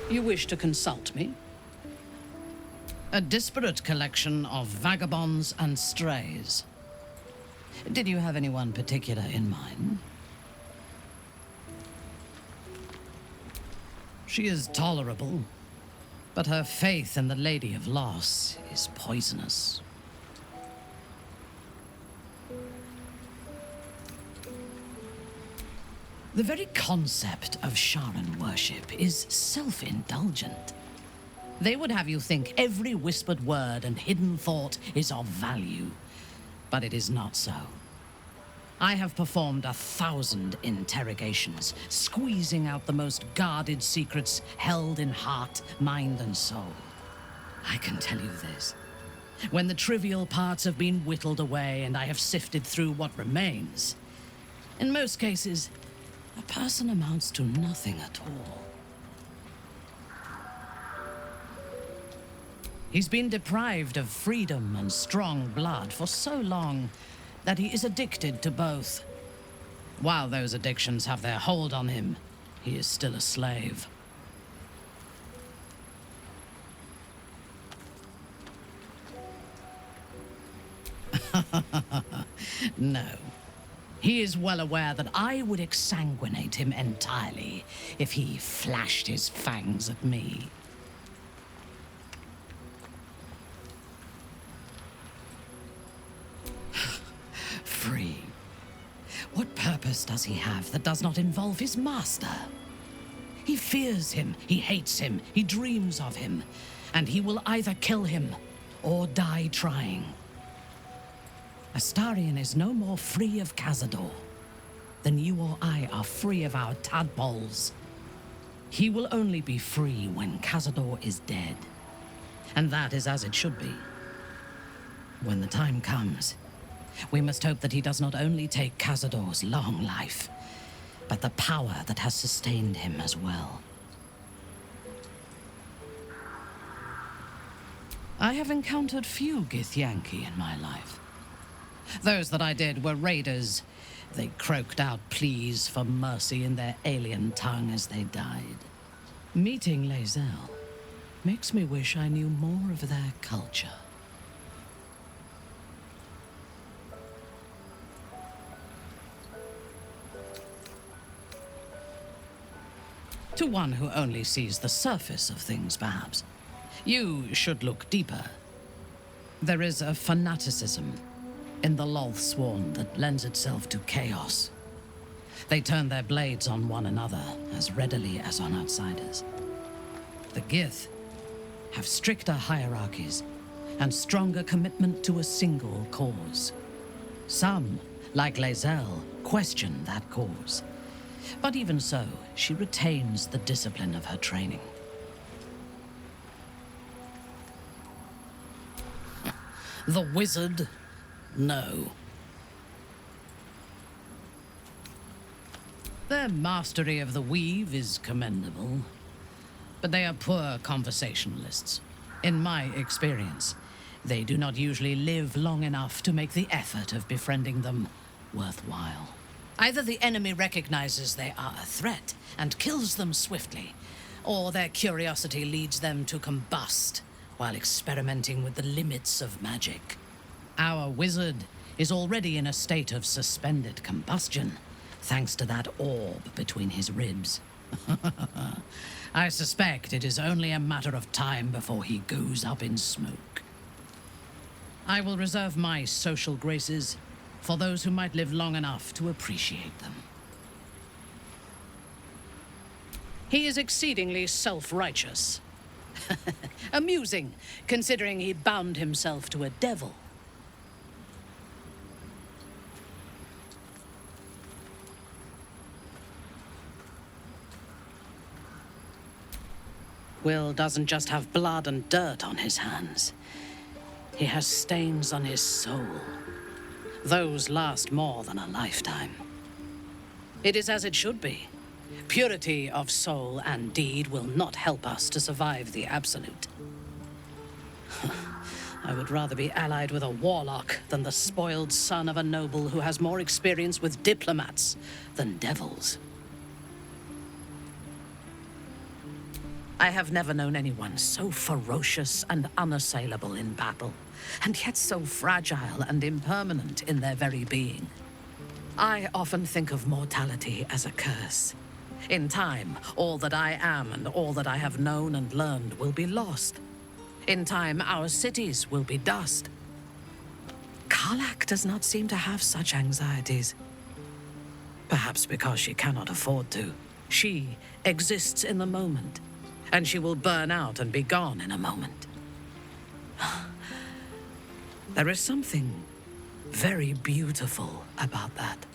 You wish to consult me? A disparate collection of vagabonds and strays. Did you have anyone particular in mind? She is tolerable, but her faith in the Lady of Loss is poisonous. The very concept of Sharan worship is self-indulgent. They would have you think every whispered word and hidden thought is of value, but it is not so. I have performed 1,000 interrogations, squeezing out the most guarded secrets held in heart, mind, and soul. I can tell you this. When the trivial parts have been whittled away and I have sifted through what remains, in most cases, a person amounts to nothing at all. He's been deprived of freedom and strong blood for so long that he is addicted to both. While those addictions have their hold on him, he is still a slave. No. He is well aware that I would exsanguinate him entirely if he flashed his fangs at me. Free. What purpose does he have that does not involve his master? He fears him, he hates him, he dreams of him, and he will either kill him or die trying. Astarion is no more free of Cazador than you or I are free of our tadpoles. He will only be free when Cazador is dead, and that is as it should be. When the time comes, we must hope that he does not only take Cazador's long life, but the power that has sustained him as well. I have encountered few Githyanki in my life. Those that I did were raiders. They croaked out pleas for mercy in their alien tongue as they died. Meeting Lae'zel makes me wish I knew more of their culture. To one who only sees the surface of things, perhaps, you should look deeper. There is a fanaticism in the Lothsworn that lends itself to chaos. They turn their blades on one another as readily as on outsiders. The Gith have stricter hierarchies and stronger commitment to a single cause. Some, like Lae'zel, question that cause. But even so, she retains the discipline of her training. The wizard? No. Their mastery of the weave is commendable, but they are poor conversationalists. In my experience, they do not usually live long enough to make the effort of befriending them worthwhile. Either the enemy recognizes they are a threat and kills them swiftly, or their curiosity leads them to combust while experimenting with the limits of magic. Our wizard is already in a state of suspended combustion, thanks to that orb between his ribs. I suspect it is only a matter of time before he goes up in smoke. I will reserve my social graces for those who might live long enough to appreciate them. He is exceedingly self-righteous. Amusing, considering he bound himself to a devil. Will doesn't just have blood and dirt on his hands. He has stains on his soul. Those last more than a lifetime. It is as it should be. Purity of soul and deed will not help us to survive the absolute. I would rather be allied with a warlock than the spoiled son of a noble who has more experience with diplomats than devils. I have never known anyone so ferocious and unassailable in battle, and yet so fragile and impermanent in their very being. I often think of mortality as a curse. In time, all that I am and all that I have known and learned will be lost. In time, our cities will be dust. Karlak does not seem to have such anxieties. Perhaps because she cannot afford to. She exists in the moment, and she will burn out and be gone in a moment. There is something very beautiful about that.